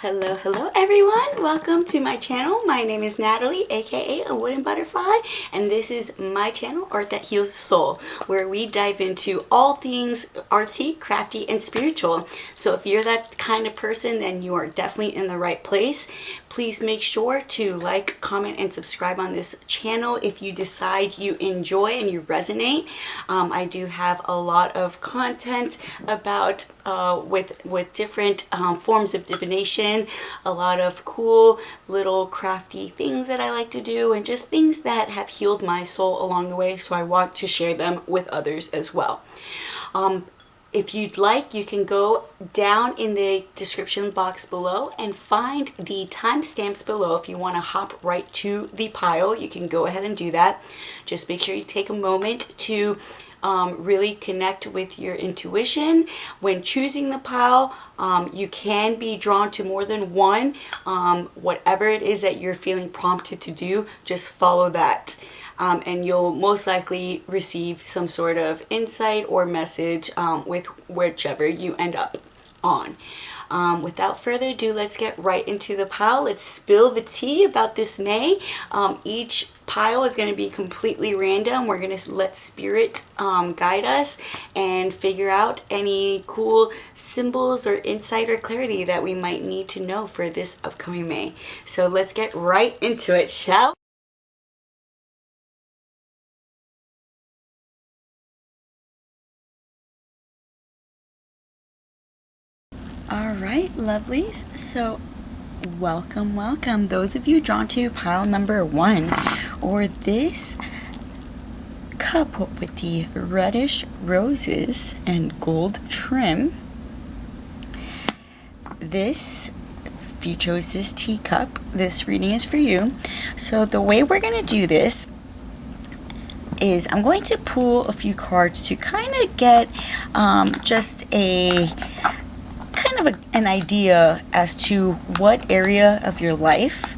Hello everyone, welcome to my channel. My name is Natalie, aka a wooden butterfly, and this is my channel, Art That Heals Soul, where we dive into all things artsy, crafty, and spiritual. So if you're that kind of person, then you are definitely in the right place. Please make sure to like, comment, and subscribe on this channel if you decide you enjoy and you resonate. I do have a lot of content about with different forms of divination, a lot of cool little crafty things that I like to do, and just things that have healed my soul along the way, so I want to share them with others as well. If you'd like, you can go down in the description box below and find the timestamps below. If you want to hop right to the pile, you can go ahead and do that. Just make sure you take a moment to really connect with your intuition. When choosing the pile, you can be drawn to more than one. Whatever it is that you're feeling prompted to do, just follow that. And you'll most likely receive some sort of insight or message with whichever you end up on. Without further ado, let's get right into the pile. Let's spill the tea about this May. Each pile is going to be completely random. We're going to let spirit guide us and figure out any cool symbols or insight or clarity that we might need to know for this upcoming May. So let's get right into it, shall we? Alright, lovelies, so welcome. Those of you drawn to pile number 1, or this cup with the reddish roses and gold trim. If you chose this teacup, this reading is for you. So the way we're going to do this is I'm going to pull a few cards to kind of get just an idea as to what area of your life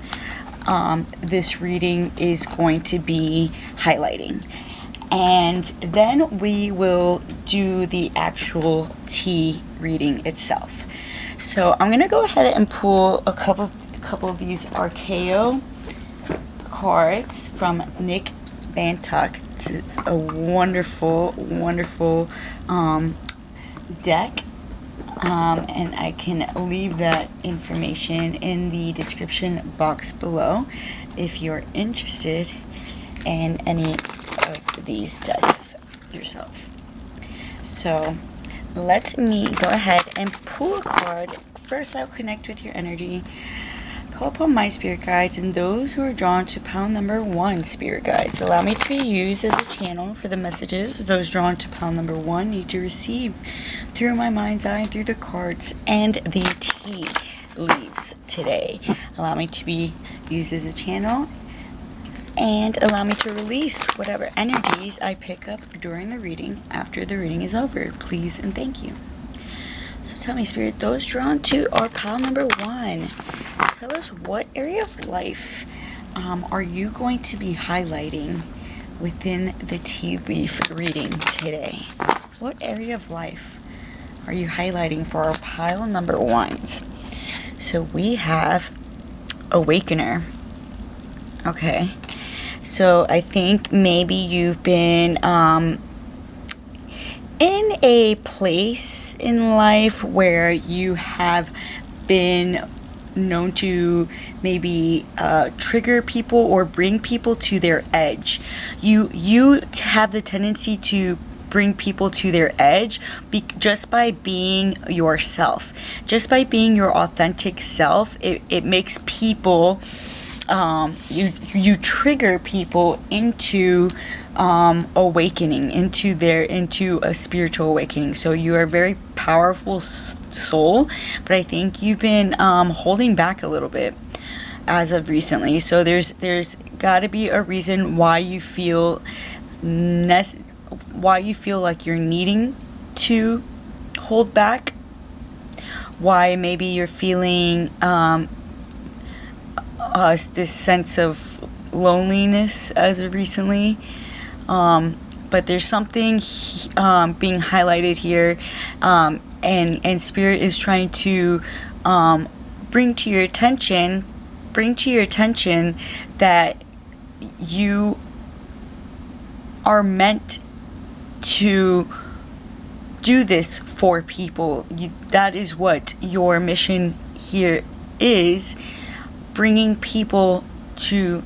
this reading is going to be highlighting, and then we will do the actual tea reading itself. So I'm gonna go ahead and pull a couple of these archeo cards from Nick Bantock. It's a wonderful deck. And I can leave that information in the description box below if you're interested in any of these decks yourself. So let me go ahead and pull a card. First, I'll connect with your energy, call upon my spirit guides, and those who are drawn to pile number 1 spirit guides. Allow me to be used as a channel for the messages those drawn to pile number 1 need to receive through my mind's eye, through the cards and the tea leaves today. Allow me to be used as a channel, and allow me to release whatever energies I pick up during the reading after the reading is over. Please and thank you. So tell me, Spirit, those drawn to our pile number 1, tell us what area of life are you going to be highlighting within the tea leaf reading today? What area of life are you highlighting for our pile number 1s? So we have Awakener. Okay. So I think maybe you've been in a place in life where you have been known to maybe trigger people or bring people to their edge. You have the tendency to bring people to their edge just by being yourself, just by being your authentic self. It makes people you trigger people into awakening, into a spiritual awakening. So you are a very powerful soul, but I think you've been holding back a little bit as of recently. So there's got to be a reason why you feel like you're needing to hold back, why maybe you're feeling this sense of loneliness as of recently, but there's something being highlighted here, and Spirit is trying to bring to your attention that you are meant to do this for people. That is what your mission here is, bringing people to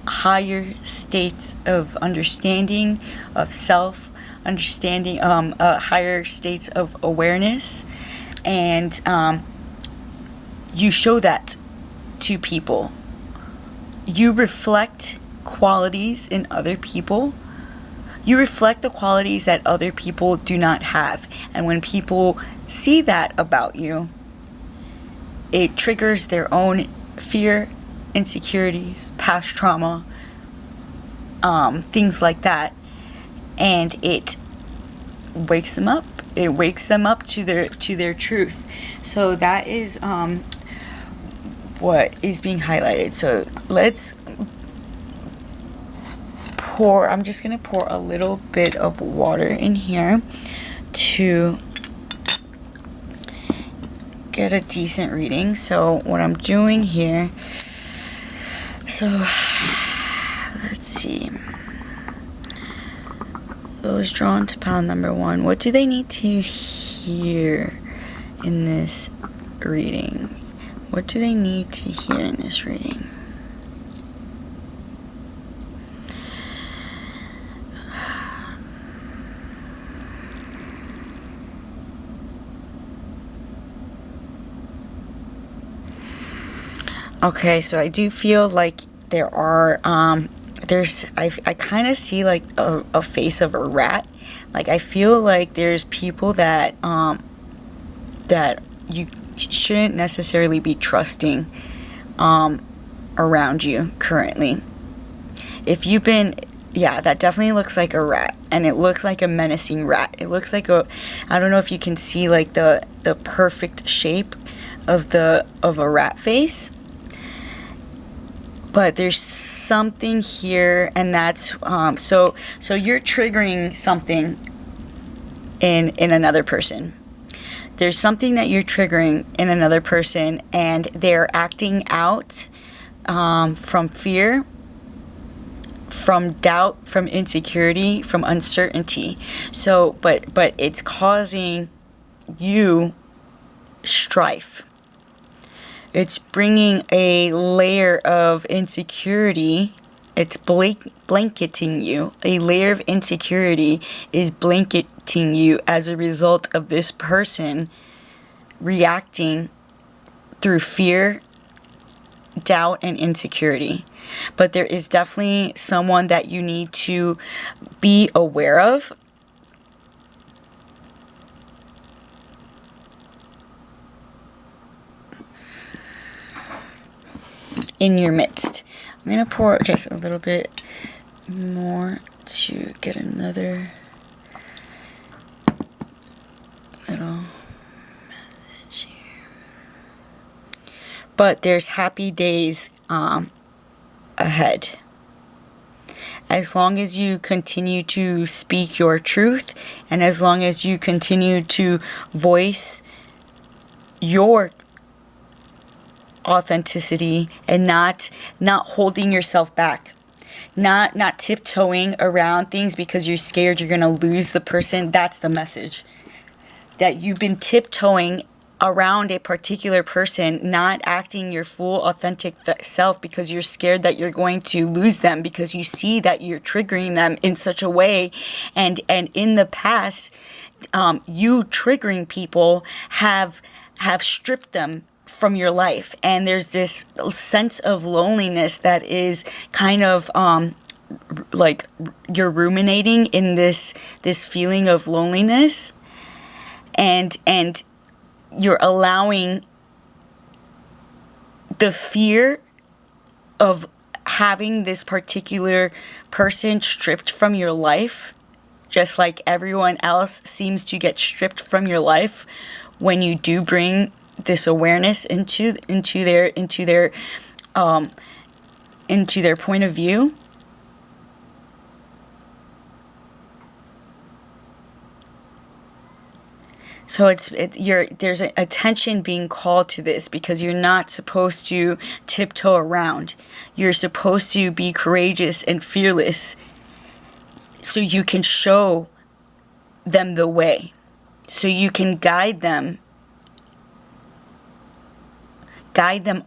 higher states of understanding of self, understanding higher states of awareness, and you show that to people. You reflect qualities in other people. You reflect the qualities that other people do not have. And when people see that about you, it triggers their own fear, insecurities, past trauma, things like that. And it wakes them up. It wakes them up to their truth. So that is what is being highlighted. So let's pour. I'm just gonna pour a little bit of water in here to get a decent reading. So what I'm doing here, so let's see, those drawn to pile number 1, what do they need to hear in this reading? What do they need to hear in this reading? Okay, so I do feel like there are, I kind of see like a face of a rat. Like I feel like there's people that, that you shouldn't necessarily be trusting, around you currently. If you've been, yeah, that definitely looks like a rat, and it looks like a menacing rat. It looks like I don't know if you can see like the perfect shape of a rat face. But there's something here, and that's so you're triggering something in another person. There's something that you're triggering in another person, and they're acting out from fear, from doubt, from insecurity, from uncertainty. So, but it's causing you strife. It's bringing a layer of insecurity. It's blanketing you. A layer of insecurity is blanketing you as a result of this person reacting through fear, doubt, and insecurity. But there is definitely someone that you need to be aware of. In your midst. I'm going to pour just a little bit more to get another little message here. But there's happy days ahead. As long as you continue to speak your truth, and as long as you continue to voice your authenticity, and not holding yourself back, not tiptoeing around things because you're scared you're gonna lose the person. That's the message, that you've been tiptoeing around a particular person, not acting your full authentic self because you're scared that you're going to lose them, because you see that you're triggering them in such a way, and in the past, you triggering people have stripped them from your life. And there's this sense of loneliness that is kind of like you're ruminating in this feeling of loneliness, and you're allowing the fear of having this particular person stripped from your life, just like everyone else seems to get stripped from your life when you do bring this awareness into their point of view. So there's an attention being called to this, because you're not supposed to tiptoe around. You're supposed to be courageous and fearless, so you can show them the way, so you can guide them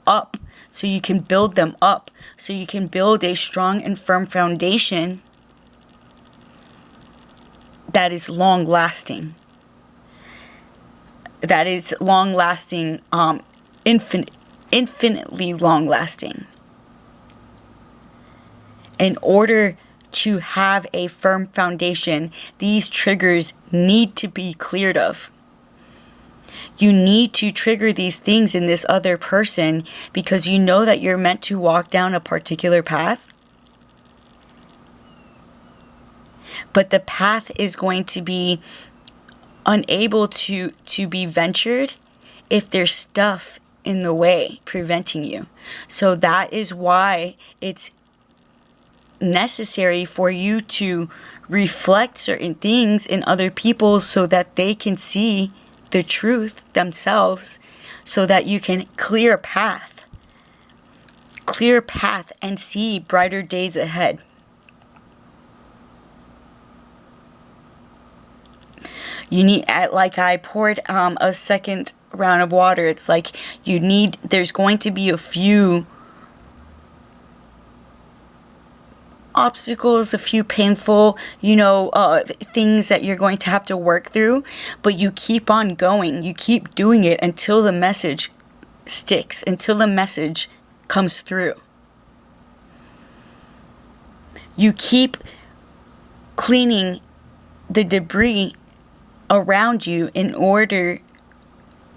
up, so you can build them up, so you can build a strong and firm foundation that is long lasting. That is long lasting, infinitely long lasting. In order to have a firm foundation, these triggers need to be cleared of. You need to trigger these things in this other person, because you know that you're meant to walk down a particular path. But the path is going to be unable to be ventured if there's stuff in the way preventing you. So that is why it's necessary for you to reflect certain things in other people, so that they can see the truth themselves, so that you can clear a path and see brighter days ahead. You need, like I poured a second round of water, it's like there's going to be a few obstacles, a few painful, things that you're going to have to work through, but you keep on going. You keep doing it until the message sticks, until the message comes through. You keep cleaning the debris around you in order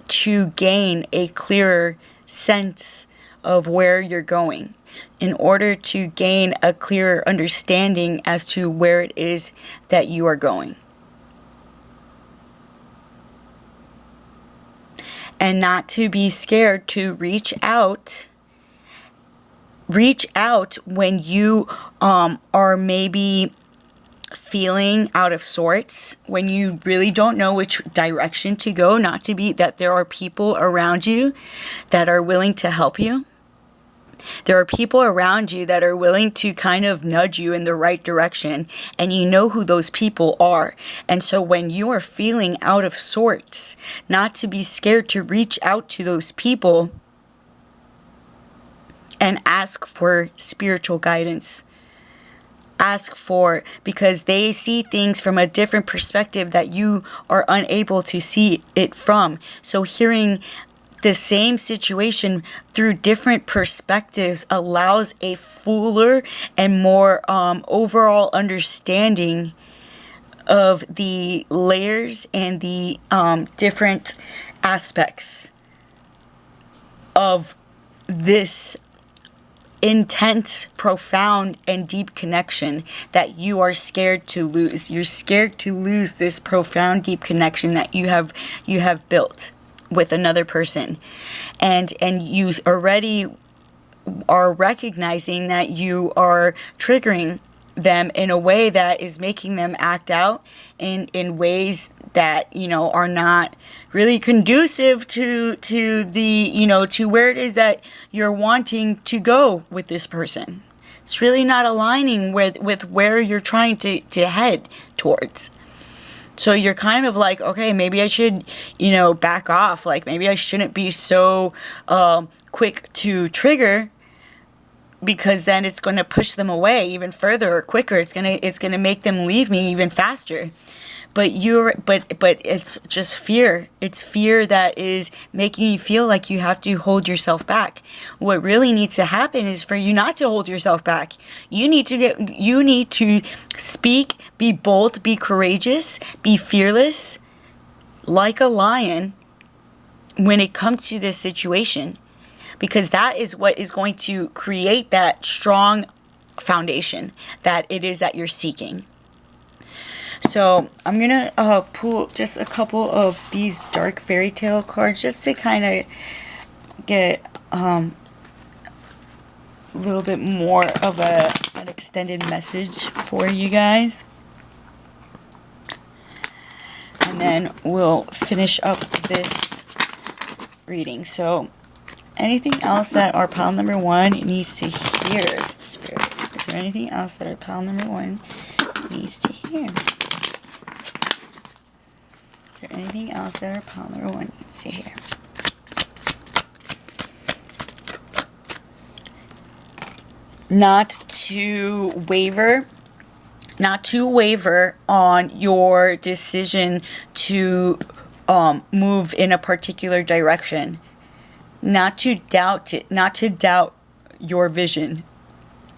to gain a clearer sense of where you're going, in order to gain a clearer understanding as to where it is that you are going. And not to be scared to reach out when you are maybe feeling out of sorts, when you really don't know which direction to go, not to be that there are people around you that are willing to help you. There are people around you that are willing to kind of nudge you in the right direction, and you know who those people are. And so when you are feeling out of sorts, not to be scared to reach out to those people and ask for spiritual guidance. Because they see things from a different perspective that you are unable to see it from. So hearing the same situation through different perspectives allows a fuller and more overall understanding of the layers and the different aspects of this intense, profound, and deep connection that you are scared to lose. You're scared to lose this profound, deep connection that you have built with another person, and you already are recognizing that you are triggering them in a way that is making them act out in ways that are not really conducive to the to where it is that you're wanting to go with this person. It's really not aligning with where you're trying to head towards. So you're kind of like, okay, maybe I should back off, like maybe I shouldn't be so quick to trigger, because then it's going to push them away even further or quicker. It's going to make them leave me even faster. But it's just fear. It's fear that is making you feel like you have to hold yourself back. What really needs to happen is for you not to hold yourself back. You need to speak, be bold, be courageous, be fearless, like a lion when it comes to this situation. Because that is what is going to create that strong foundation that it is that you're seeking. So I'm going to pull just a couple of these dark fairy tale cards just to kind of get a little bit more of an extended message for you guys. And and then we'll finish up this reading. So anything else that our pile number 1 needs to hear, Spirit? Is there anything else that our pile number 1 needs to hear? Is there anything else that our pile number 1 needs to hear? Not to waver on your decision to move in a particular direction. Not to doubt it, not to doubt your vision,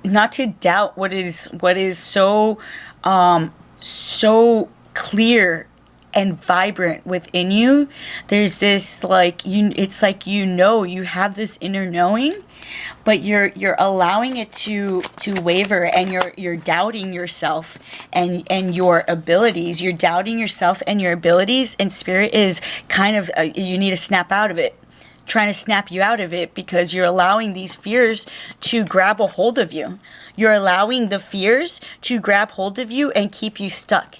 not to doubt what is so so clear and vibrant within you. There's this it's like you have this inner knowing, but you're allowing it to waver, and you're doubting yourself and your abilities. You're doubting yourself and your abilities, and Spirit is kind of you need to snap out of it, trying to snap you out of it, because you're allowing these fears to grab a hold of you. You're allowing the fears to grab hold of you and keep you stuck.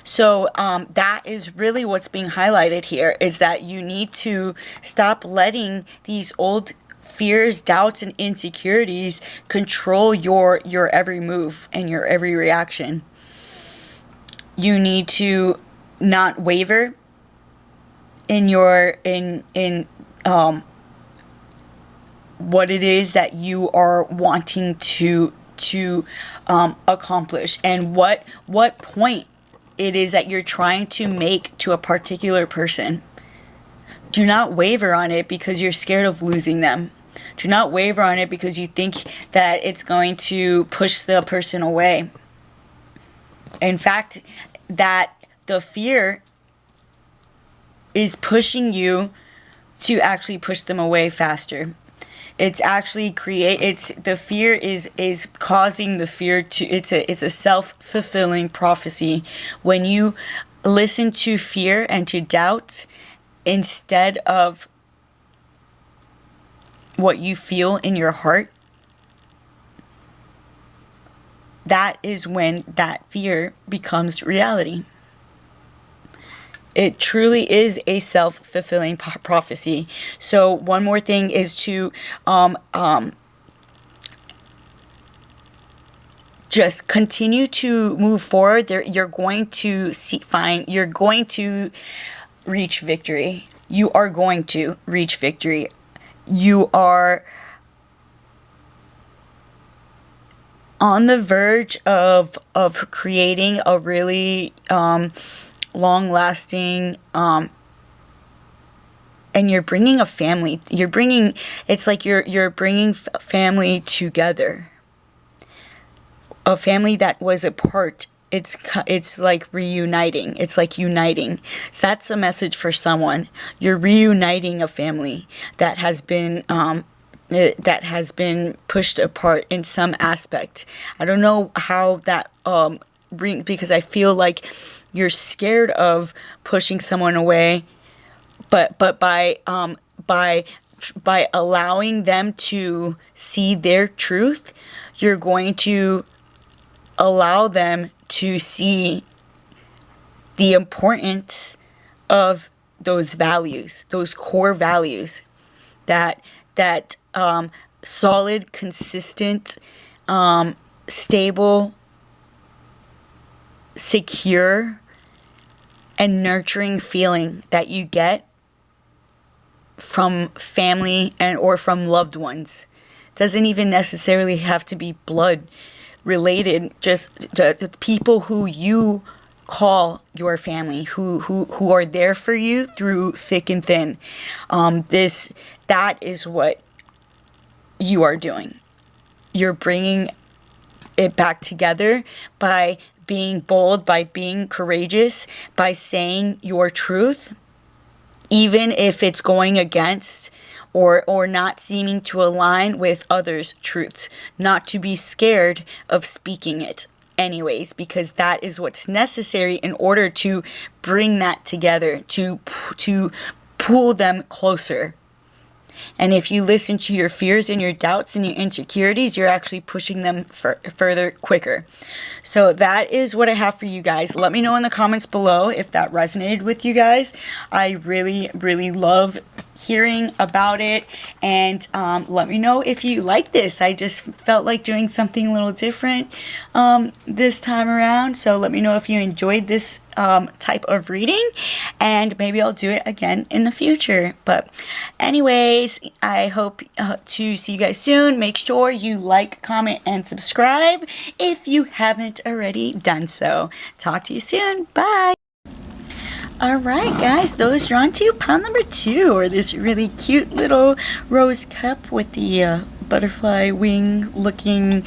So that is really what's being highlighted here, is that you need to stop letting these old fears, doubts, and insecurities control your every move and your every reaction. You need to not waver in what it is that you are wanting to accomplish, and what point it is that you're trying to make to a particular person. Do not waver on it because you're scared of losing them. Do not waver on it because you think that it's going to push the person away. In fact, that the fear is pushing you to actually push them away faster. It's actually the fear is causing the fear to, it's a self-fulfilling prophecy. When you listen to fear and to doubt instead of what you feel in your heart, that is when that fear becomes reality. It truly is a self-fulfilling prophecy. So one more thing is to just continue to move forward. You're going to you're going to reach victory. You are going to reach victory. You are on the verge of creating a really long-lasting and you're bringing a family. It's like you're bringing family together. A family that was apart. It's like reuniting. It's like uniting. So that's a message for someone. You're reuniting a family that has been pushed apart in some aspect. I don't know how that because I feel like you're scared of pushing someone away, but by allowing them to see their truth, you're going to allow them to see the importance of those values, those core values, that solid, consistent, stable, secure, and nurturing feeling that you get from family or from loved ones. It doesn't even necessarily have to be blood related, just the people who you call your family, who are there for you through thick and thin. That is what you are doing. You're bringing it back together by being bold, by being courageous, by saying your truth, even if it's going against or not seeming to align with others' truths. Not to be scared of speaking it anyways, because that is what's necessary in order to bring that together, to pull them closer. And if you listen to your fears and your doubts and your insecurities, you're actually pushing them further quicker. So that is what I have for you guys. Let me know in the comments below if that resonated with you guys. I really, really love hearing about it. And let me know if you like this. I just felt like doing something a little different this time around. So let me know if you enjoyed this type of reading, and maybe I'll do it again in the future. But anyways, I hope to see you guys soon. Make sure you like, comment, and subscribe if you haven't already done so. Talk to you soon. Bye. Alright guys, those drawn to pile number 2, or this really cute little rose cup with the butterfly wing looking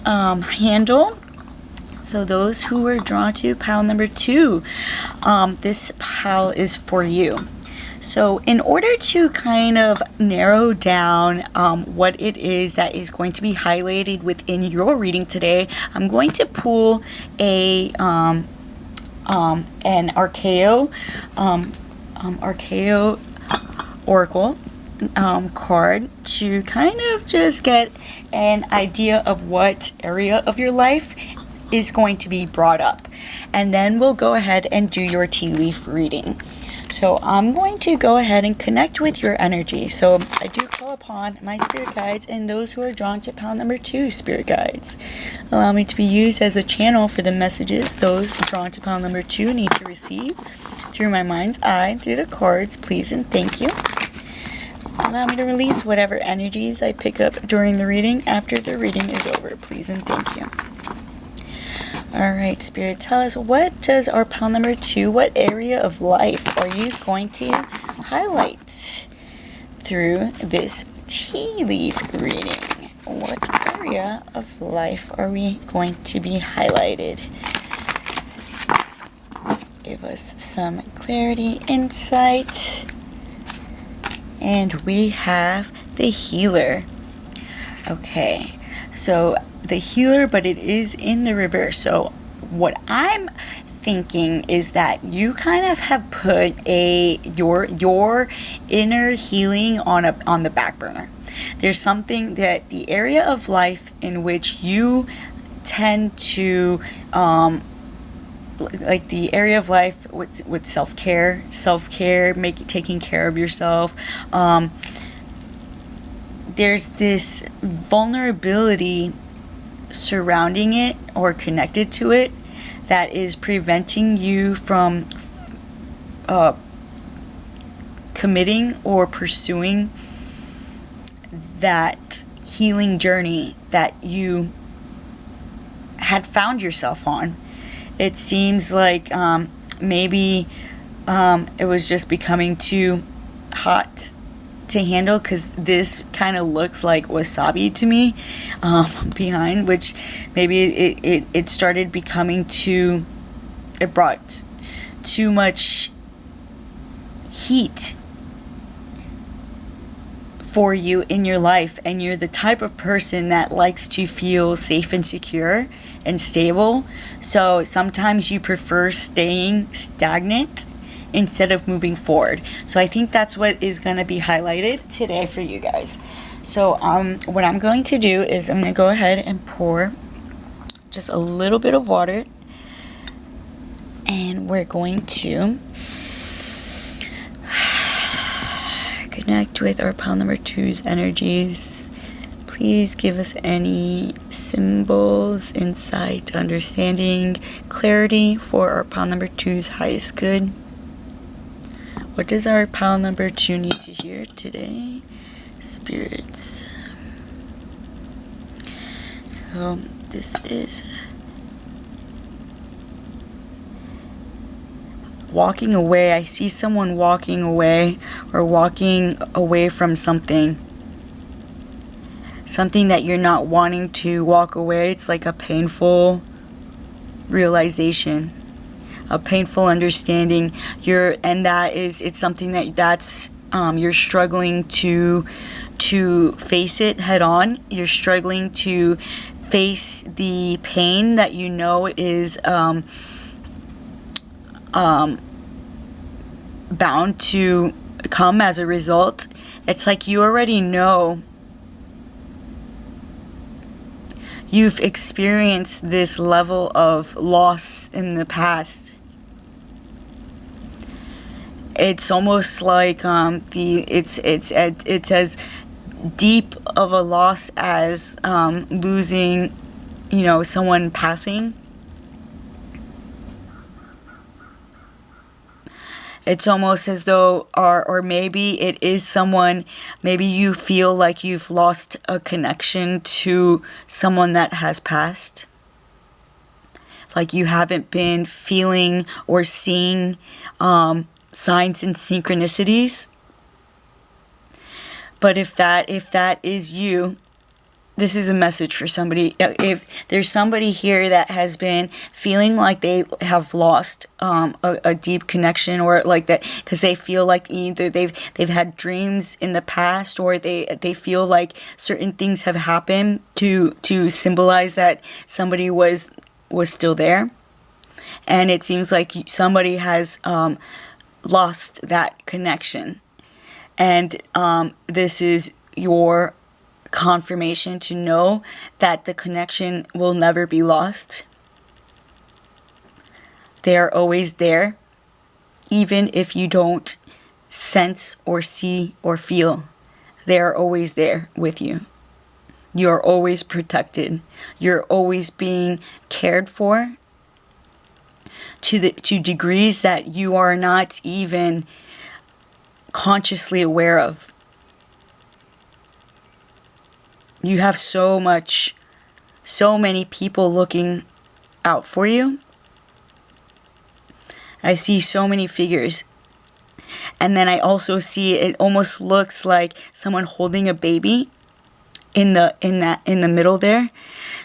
handle. So those who were drawn to pile number 2, this pile is for you. So in order to kind of narrow down what it is that is going to be highlighted within your reading today, I'm going to pull an archeo oracle card to kind of just get an idea of what area of your life is going to be brought up, and then we'll go ahead and do your tea leaf reading. So I'm going to go ahead and connect with your energy. So I do call upon my spirit guides and those who are drawn to pile number 2 spirit guides. Allow me to be used as a channel for the messages those drawn to pile number 2 need to receive through my mind's eye, through the cards, please and thank you. Allow me to release whatever energies I pick up during the reading after the reading is over, please and thank you. Alright, Spirit, tell us, what does our pile number 2, what area of life are you going to highlight through this tea leaf reading? What area of life are we going to be highlighted? Give us some clarity, insight. And we have the healer. Okay, so the healer, but it is in the reverse. So what I'm thinking is that you kind of have put your inner healing on the back burner. There's something that the area of life in which you tend to like the area of life with self-care, taking care of yourself. There's this vulnerability surrounding it or connected to it that is preventing you from committing or pursuing that healing journey that you had found yourself on. It seems like maybe it was just becoming too hot to handle, because this kind of looks like wasabi to me behind, which maybe it started becoming too, it brought too much heat for you in your life, and you're the type of person that likes to feel safe and secure and stable, so sometimes you prefer staying stagnant instead of moving forward. So I think that's what is going to be highlighted today for you guys. So what I'm going to do is I'm going to go ahead and pour just a little bit of water, and we're going to connect with our pile number 2's energies. Please give us any symbols, insight, understanding, clarity for our pile number 2's highest good. What does our pile number 2 need to hear today? Spirits. So this is walking away. I see someone walking away, or walking away from something. Something that you're not wanting to walk away. It's like a painful realization, a painful understanding. It's something that's you're struggling to face it head on. You're struggling to face the pain that you know is bound to come as a result, It's like you already know. You've experienced this level of loss in the past. It's almost like it's as deep of a loss as losing, you know, someone passing. It's almost as though, or maybe it is someone, maybe you feel like you've lost a connection to someone that has passed. Like you haven't been feeling or seeing signs and synchronicities. But if that is you, this is a message for somebody. If there's somebody here that has been feeling like they have lost a deep connection, or like that, because they feel like either they've had dreams in the past, or they feel like certain things have happened to symbolize that somebody was still there, and it seems like somebody has lost that connection, and this is your confirmation to know that the connection will never be lost. They are always there, even if you don't sense or see or feel. They are always there with you. You're always protected. You're always being cared for to degrees that you are not even consciously aware of. You have so many people looking out for you. I see so many figures. And then I also see, it almost looks like someone holding a baby in the middle there.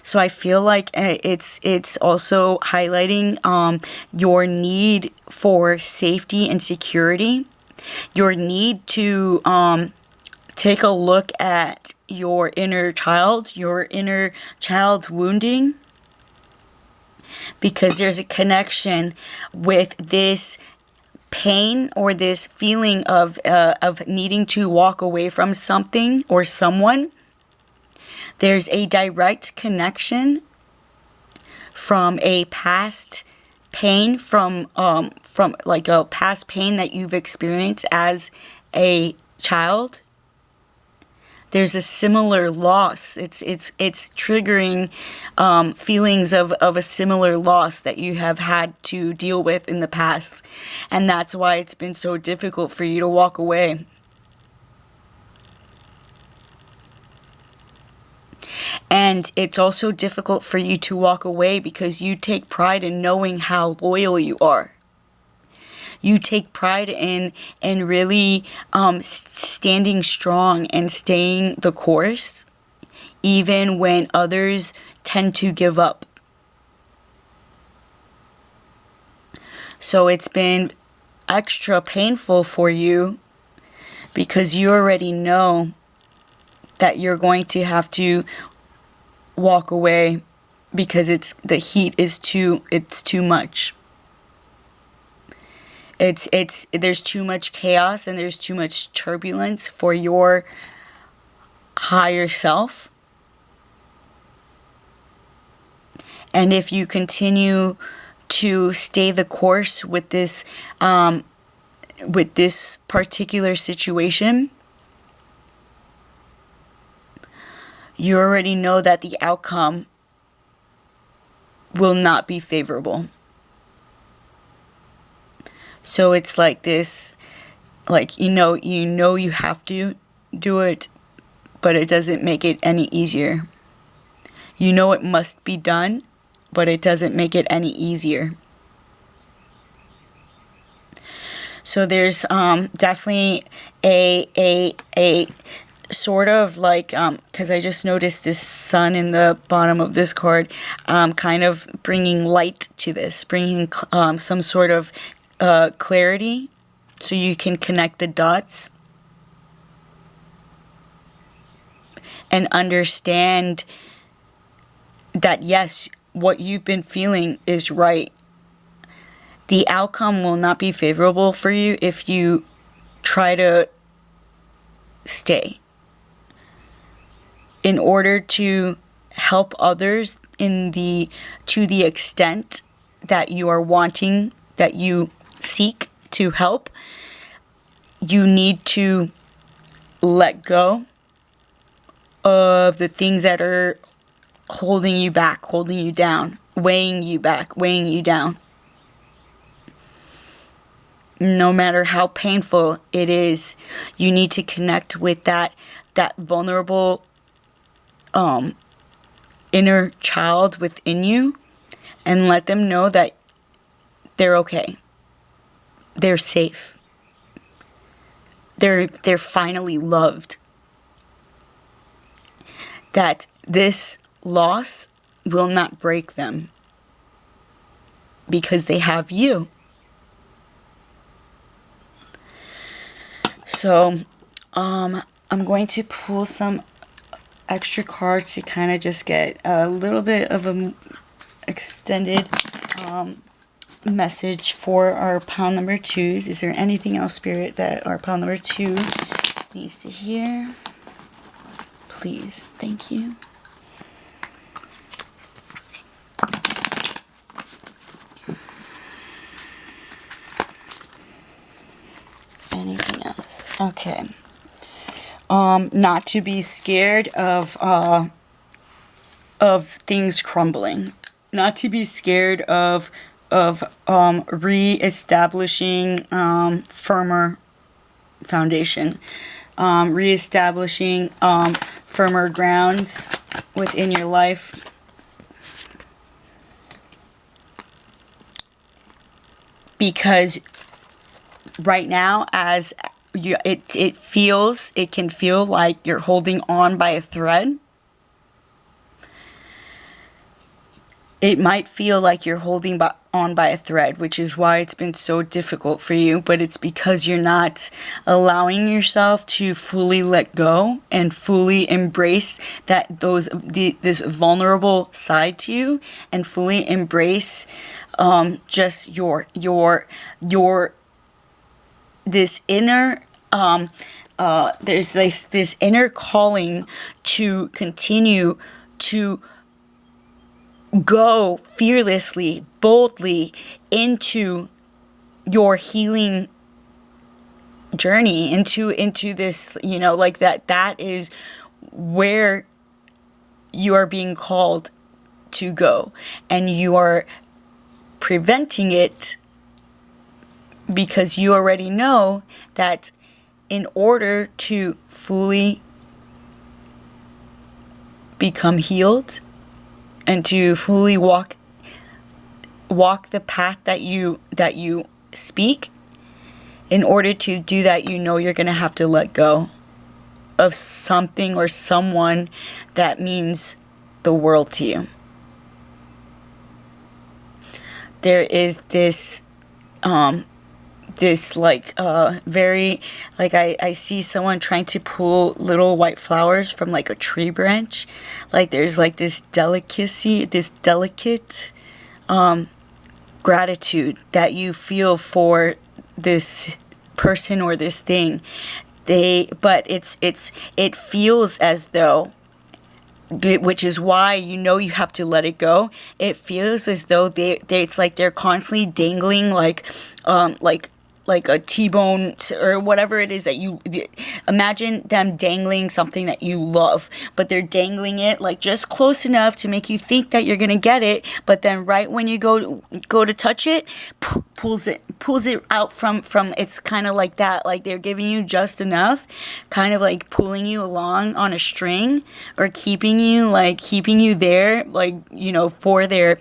So I feel like it's also highlighting your need for safety and security. Your need to take a look at your inner child wounding, because there's a connection with this pain or this feeling of needing to walk away from something or someone. There's a direct connection from a past pain, from like a past pain that you've experienced as a child. There's a similar loss. It's triggering feelings of a similar loss that you have had to deal with in the past. And that's why it's been so difficult for you to walk away. And it's also difficult for you to walk away because you take pride in knowing how loyal you are. You take pride in really standing strong and staying the course, even when others tend to give up. So it's been extra painful for you because you already know that you're going to have to walk away because the heat is too much. There's too much chaos and there's too much turbulence for your higher self. And if you continue to stay the course with this particular situation, you already know that the outcome will not be favorable. So it's like this, like, you know you have to do it, but it doesn't make it any easier. You know it must be done, but it doesn't make it any easier. So there's definitely a sort of like, because I just noticed this sun in the bottom of this card, kind of bringing light to this, bringing some sort of clarity so you can connect the dots and understand that yes, what you've been feeling is right. The outcome will not be favorable for you if you try to stay. In order to help others to the extent that you are wanting, that you seek to help, you need to let go of the things that are holding you back, holding you down, weighing you back, weighing you down. No matter how painful it is, you need to connect with that vulnerable inner child within you and let them know that they're okay. They're safe. They're finally loved. That this loss will not break them because they have you. So, I'm going to pull some extra cards to kind of just get a little bit of a extended message for our pile number 2s. Is there anything else, Spirit, that our pile number 2 needs to hear? Please. Thank you. Anything else? Okay. Not to be scared of things crumbling. Not to be scared of re-establishing firmer foundation. Re-establishing firmer grounds within your life. Because right now, as it can feel like you're holding on by a thread. It might feel like you're holding on by a thread, which is why it's been so difficult for you, but it's because you're not allowing yourself to fully let go and fully embrace this vulnerable side to you, and fully embrace just your this inner there's this inner calling to continue to go fearlessly, boldly into your healing journey, into this, like that is where you are being called to go, and you are preventing it because you already know that in order to fully become healed and to fully walk the path that you speak, in order to do that, you're going to have to let go of something or someone that means the world to you. There is this very, like, I see someone trying to pull little white flowers from like a tree branch. Like there's like this delicacy, this delicate gratitude that you feel for this person or this thing. But it feels as though, which is why you have to let it go. It feels as though it's like they're constantly dangling like a T-bone or whatever it is that you imagine them dangling something that you love, but they're dangling it like just close enough to make you think that you're gonna get it, but then right when you go to touch it, pulls it out from it's kind of like that, like they're giving you just enough, kind of like pulling you along on a string, or keeping you there, like, for their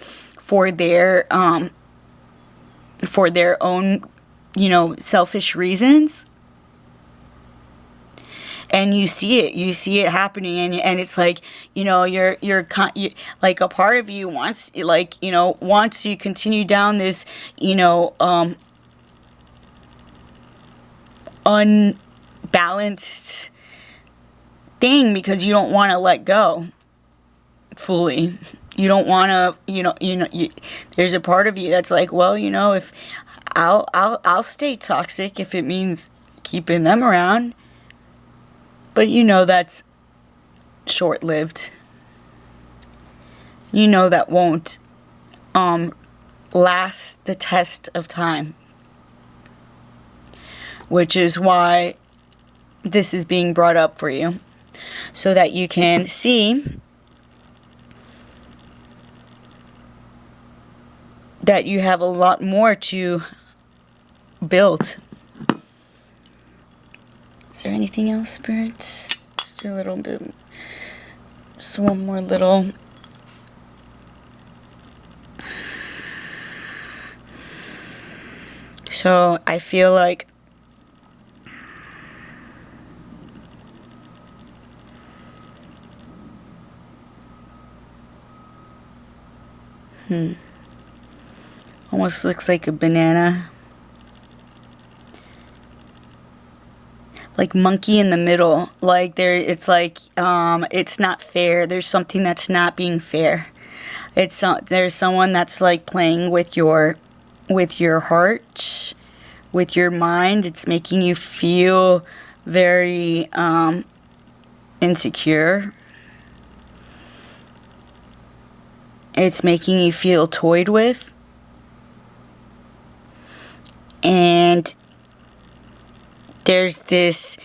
own selfish reasons. And you see it happening, and it's like, you're like, a part of you wants to continue down this unbalanced thing, because you don't want to let go fully. You don't want to, there's a part of you that's like, well, if I'll stay toxic if it means keeping them around. But you know that's short-lived. You know that won't last the test of time. Which is why this is being brought up for you. So that you can see that you have a lot more to build. Is there anything else, spirits? Just a little bit. Just one more little. So I feel like almost looks like a banana. Like monkey in the middle. Like there, it's like it's not fair. There's something that's not being fair. There's someone that's like playing with your heart, with your mind. It's making you feel very insecure. It's making you feel toyed with. And there's this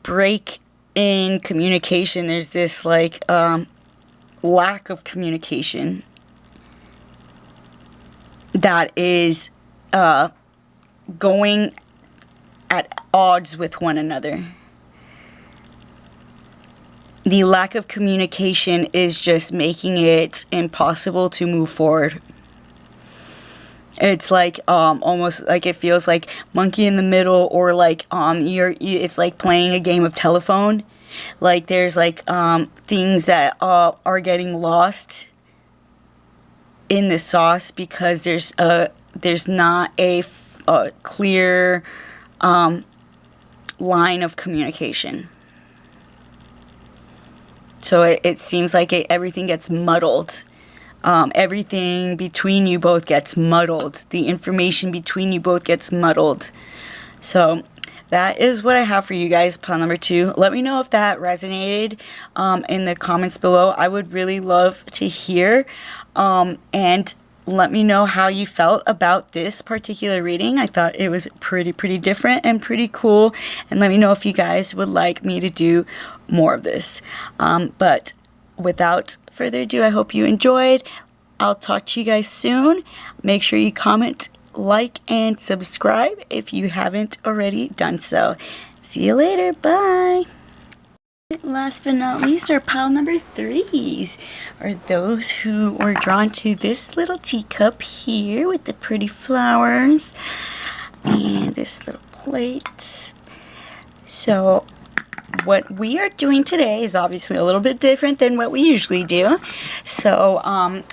break in communication. There's this like lack of communication that is going at odds with one another. The lack of communication is just making it impossible to move forward. It's like almost like it feels like monkey in the middle, or like it's like playing a game of telephone. Like there's like things that are getting lost in the sauce because there's not a clear line of communication. So it seems like everything gets muddled. Everything between you both gets muddled. The information between you both gets muddled. So that is what I have for you guys, pile number 2. Let me know if that resonated in the comments below. I would really love to hear. And let me know how you felt about this particular reading. I thought it was pretty different and pretty cool. And let me know if you guys would like me to do more of this. But without further ado, I hope you enjoyed. I'll talk to you guys soon. Make sure you comment, like, and subscribe if you haven't already done so. See you later. Bye. Last but not least, our pile number 3s are those who were drawn to this little teacup here with the pretty flowers and this little plate. So what we are doing today is obviously a little bit different than what we usually do. So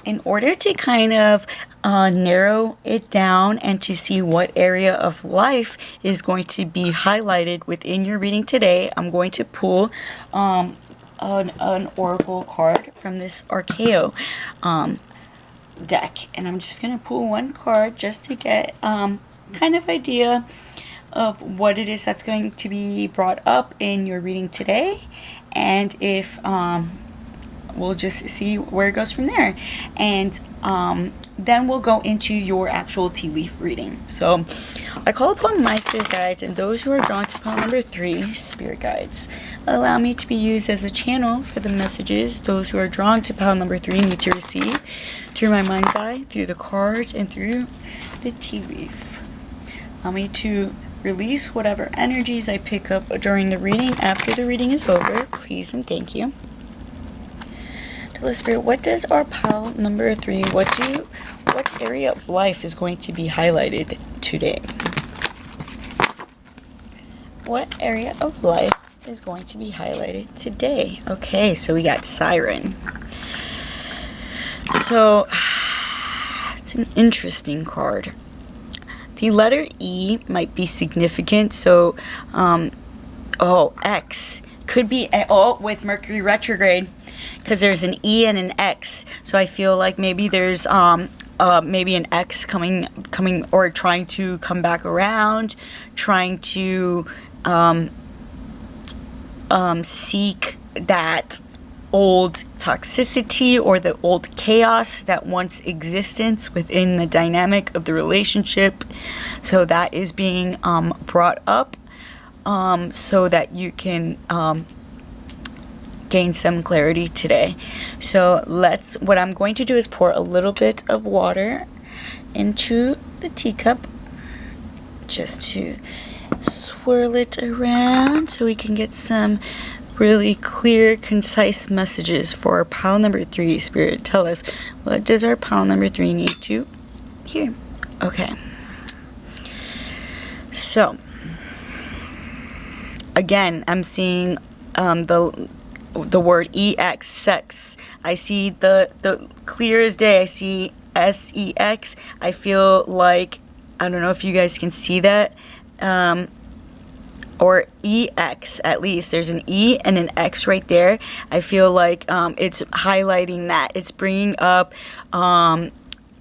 in order to kind of narrow it down and to see what area of life is going to be highlighted within your reading today, I'm going to pull an oracle card from this archeo deck, and I'm just going to pull one card just to get kind of idea of what it is that's going to be brought up in your reading today, and if we'll just see where it goes from there, and then we'll go into your actual tea leaf reading. So I call upon my spirit guides and those who are drawn to pile number 3, spirit guides. Allow me to be used as a channel for the messages those who are drawn to pile number 3 need to receive through my mind's eye, through the cards, and through the tea leaf. Allow me to release whatever energies I pick up during the reading after the reading is over, please and thank you. Spirit, what does our pile number 3, what area of life is going to be highlighted today? What area of life is going to be highlighted today? Okay, so we got Siren. So it's an interesting card. The letter E might be significant. So X could be with Mercury retrograde, because there's an E and an X. So I feel like maybe there's maybe an X coming or trying to come back around, trying to seek that old toxicity or the old chaos that once existence within the dynamic of the relationship. So that is being brought up so that you can gain some clarity today. So what I'm going to do is pour a little bit of water into the teacup just to swirl it around so we can get some really clear, concise messages for our pile number 3. Spirit, tell us, what does our pile number 3 need to hear? Okay. So, again, I'm seeing the word EX, sex. I see the clear as day. I see SEX. I feel like, I don't know if you guys can see that, or EX at least. There's an E and an X right there. I feel like it's highlighting that. It's bringing up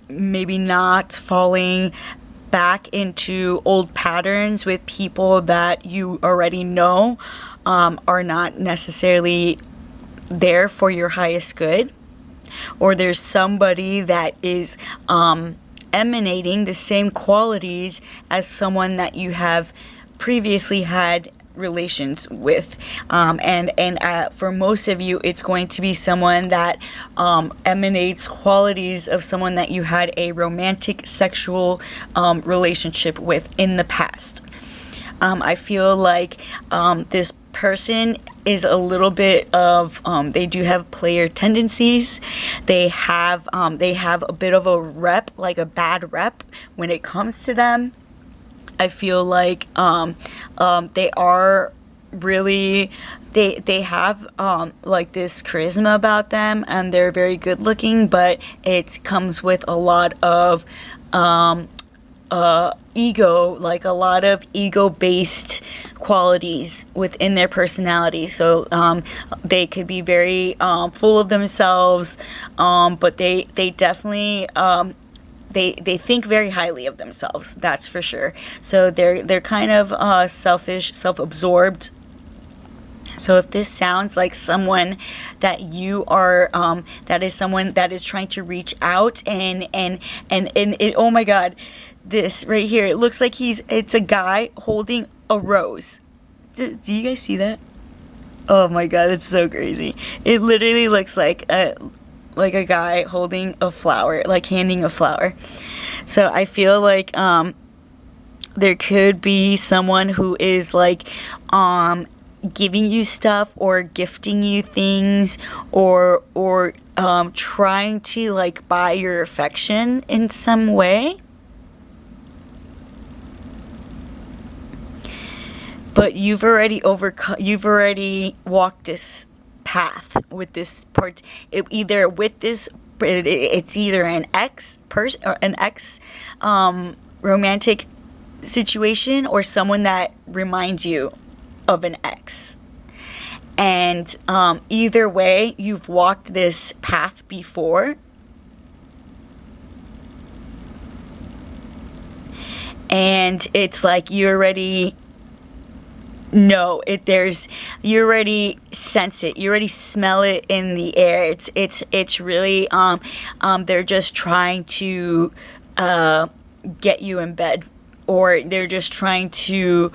maybe not falling back into old patterns with people that you already know are not necessarily there for your highest good. Or there's somebody that is emanating the same qualities as someone that you have previously had relations with, and for most of you it's going to be someone that emanates qualities of someone that you had a romantic sexual relationship with in the past. I feel like this person is a little bit of they do have player tendencies. They have a bit of a rep, like a bad rep when it comes to them. I feel like they are really, they have like this charisma about them, and they're very good looking, but it comes with a lot of ego, like a lot of ego-based qualities within their personality. So they could be very full of themselves, but they definitely they think very highly of themselves, that's for sure. So they're kind of selfish, self-absorbed. So if this sounds like someone that you are, that is someone that is trying to reach out and it, oh my God, this right here, it looks like it's a guy holding a rose. Do you guys see that? Oh my God, it's so crazy. It literally looks like a guy holding a flower, like handing a flower. So I feel like there could be someone who is like giving you stuff or gifting you things or trying to like buy your affection in some way. But you've already walked this path with this part. It's either an ex person or an ex romantic situation, or someone that reminds you of an ex. And either way, you've walked this path before. And it's like you already know it. You already sense it. You already smell it in the air. It's really they're just trying to get you in bed, or they're just trying to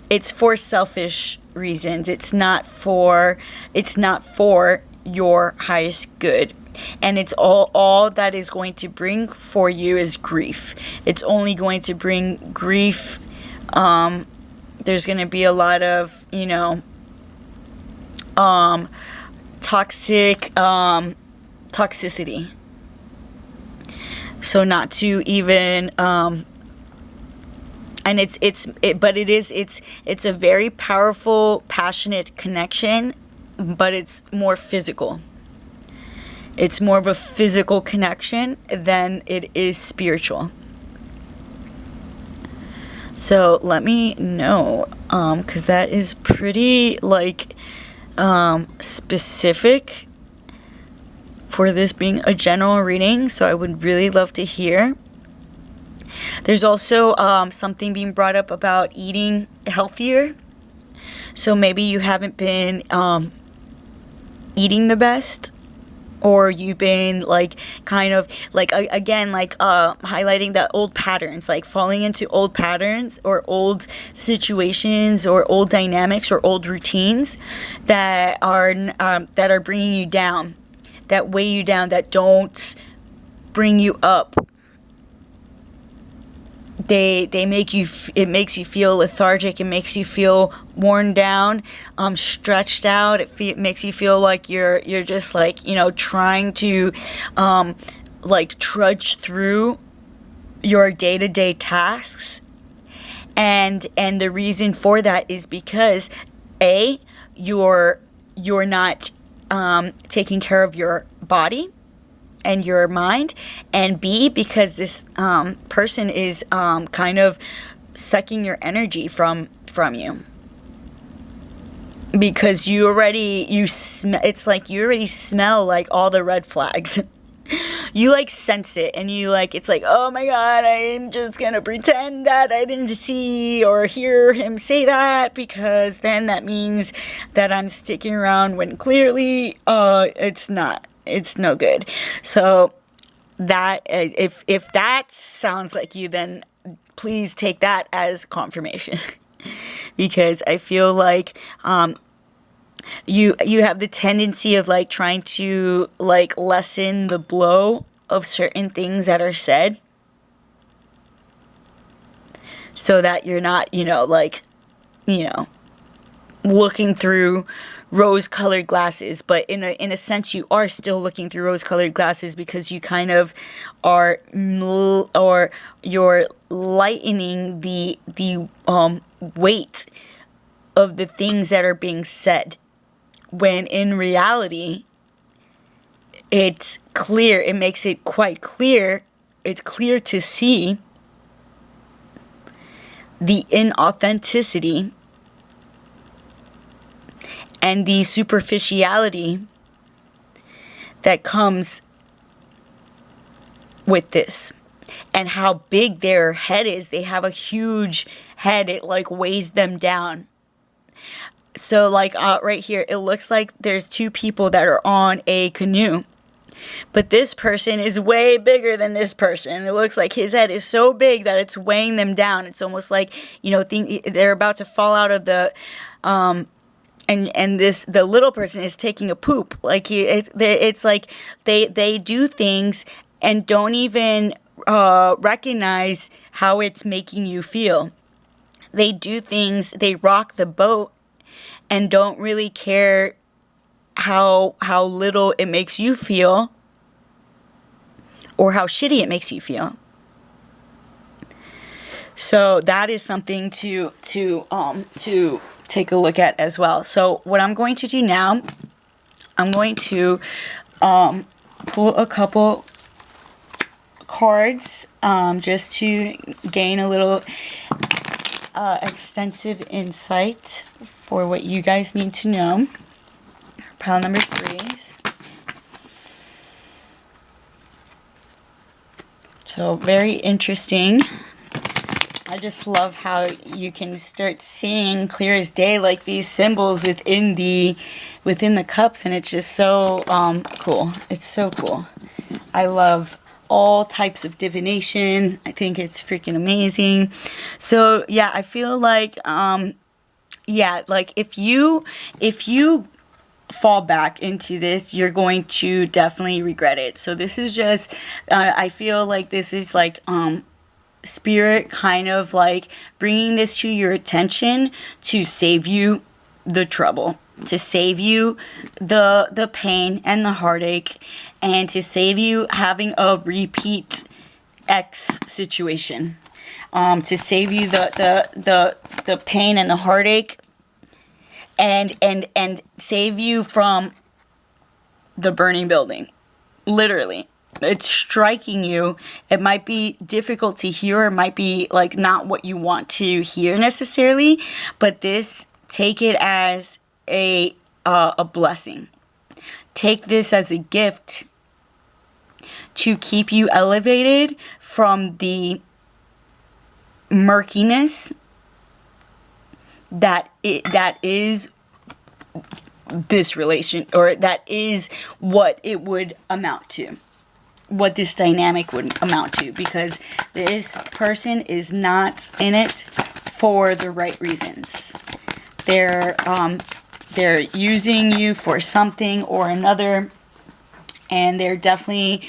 it's for selfish reasons. It's not for your highest good. And it's all that is going to bring for you is grief. It's only going to bring grief. There's going to be a lot of, toxicity. So not to even, and it's a very powerful, passionate connection, but it's more physical. It's more of a physical connection than it is spiritual. So let me know, because that is pretty specific for this being a general reading. So I would really love to hear. There's also something being brought up about eating healthier. So maybe you haven't been eating the best, or you've been like kind of like again like highlighting the old patterns, like falling into old patterns or old situations or old dynamics or old routines that are bringing you down, that weigh you down, that don't bring you up. They make you, it makes you feel lethargic, it makes you feel worn down, stretched out. It makes you feel like you're just like, you know, trying to like trudge through your day-to-day tasks. And the reason for that is because you're not taking care of your body and your mind, and B, because this person is kind of sucking your energy from you, because it's like you already smell like all the red flags. You like sense it, and you like, it's like, oh my god, I'm just gonna pretend that I didn't see or hear him say that, because then that means that I'm sticking around when clearly it's not. It's no good. So that if that sounds like you, then please take that as confirmation. Because I feel like you have the tendency of like trying to like lessen the blow of certain things that are said, so that you're not, like, looking through rose-colored glasses. But in a sense, you are still looking through rose-colored glasses, because you kind of are, or you're lightening the weight of the things that are being said, when in reality it's clear. It makes it quite clear. It's clear to see the inauthenticity and the superficiality that comes with this, and how big their head is. They have a huge head. It like weighs them down. So like right here, it looks like there's two people that are on a canoe, but this person is way bigger than this person. It looks like his head is so big that it's weighing them down. It's almost like, they're about to fall out of the and the little person is taking a poop. Like it's like they do things and don't even recognize how it's making you feel. They do things, they rock the boat, and don't really care how little it makes you feel, or how shitty it makes you feel. So that is something to take a look at as well. So what I'm going to do now, I'm going to pull a couple cards just to gain a little extensive insight for what you guys need to know. Pile number 3. So very interesting. I just love how you can start seeing clear as day, like these symbols within the cups, and it's just so cool. It's so cool. I love all types of divination. I think it's freaking amazing. So yeah, I feel like like if you fall back into this, you're going to definitely regret it. So this is just I feel like this is like spirit kind of like bringing this to your attention to save you the trouble, to save you the pain and the heartache, and to save you having a repeat X situation, to save you the pain and the heartache, and save you from the burning building. Literally, it's striking you. It might be difficult to hear. It might be like not what you want to hear necessarily, but take it as a blessing. Take this as a gift to keep you elevated from the murkiness that is this relation, or that is what it would amount to, what this dynamic would amount to, because this person is not in it for the right reasons. They're using you for something or another, and they're definitely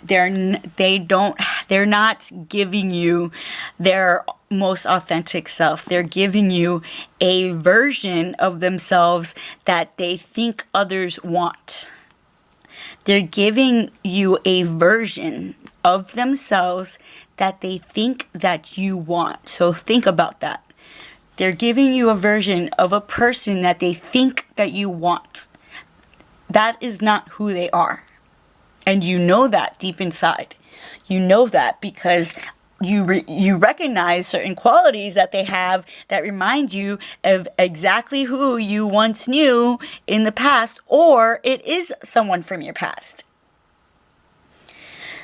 they're not giving you their most authentic self. They're giving you a version of themselves that they think others want. They're giving you a version of themselves that they think that you want. So think about that. They're giving you a version of a person that they think that you want. That is not who they are. And you know that deep inside. You know that because you recognize certain qualities that they have that remind you of exactly who you once knew in the past, or it is someone from your past.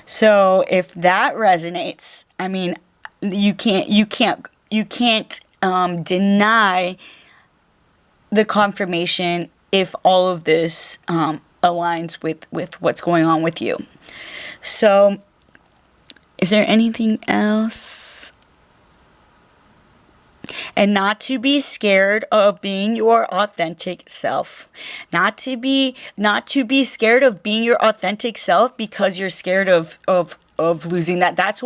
So if that resonates, I mean, you can't deny the confirmation if all of this aligns with what's going on with you. So is there anything else? And not to be scared of being your authentic self. Not to be scared of being your authentic self because you're scared of losing that. That's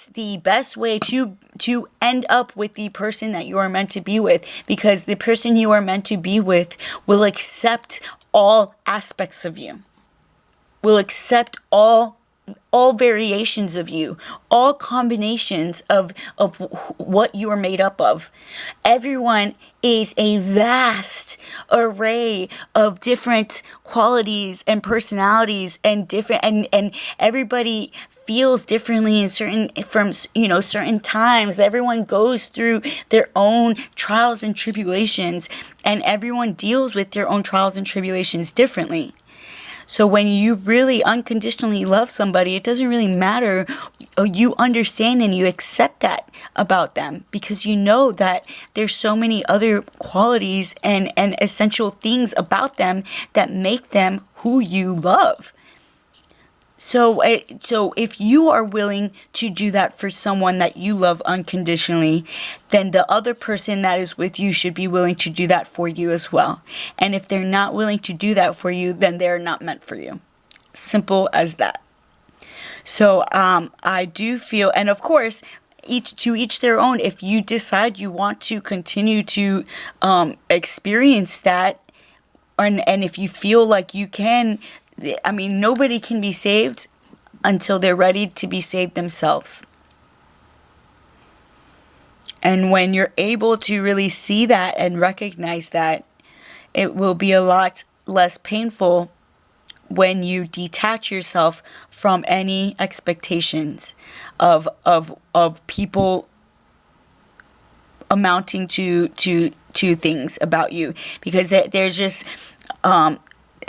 the best way to end up with the person that you are meant to be with, because the person you are meant to be with will accept all aspects of you. Will accept all variations of you, all combinations of what you are made up of. Everyone is a vast array of different qualities and personalities, and different, and everybody feels differently in certain times. Everyone goes through their own trials and tribulations, and everyone deals with their own trials and tribulations differently. So when you really unconditionally love somebody, it doesn't really matter. You understand and you accept that about them, because you know that there's so many other qualities and essential things about them that make them who you love. So if you are willing to do that for someone that you love unconditionally, then the other person that is with you should be willing to do that for you as well. And if they're not willing to do that for you, then they're not meant for you. Simple as that. So I do feel, and of course, each their own. If you decide you want to continue to experience that, and if you feel like you can, I mean, nobody can be saved until they're ready to be saved themselves. And when you're able to really see that and recognize that, it will be a lot less painful when you detach yourself from any expectations of people amounting to things about you, because there's just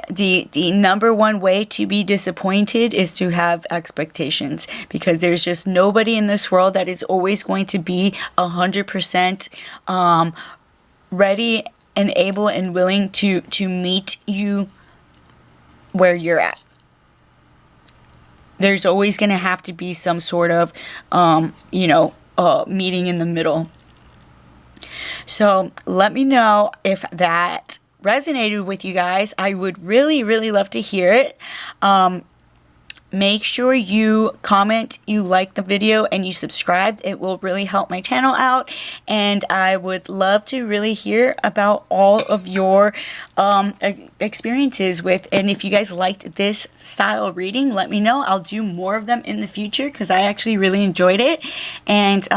the number one way to be disappointed is to have expectations, because there's just nobody in this world that is always going to be 100% ready and able and willing to meet you where you're at. There's always going to have to be some sort of meeting in the middle. So let me know if that resonated with you guys. I would really, really love to hear it. Make sure you comment, you like the video, and you subscribe. It will really help my channel out, and I would love to really hear about all of your experiences with, and if you guys liked this style reading, let me know. I'll do more of them in the future because I actually really enjoyed it. And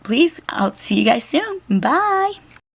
please, I'll see you guys soon. Bye.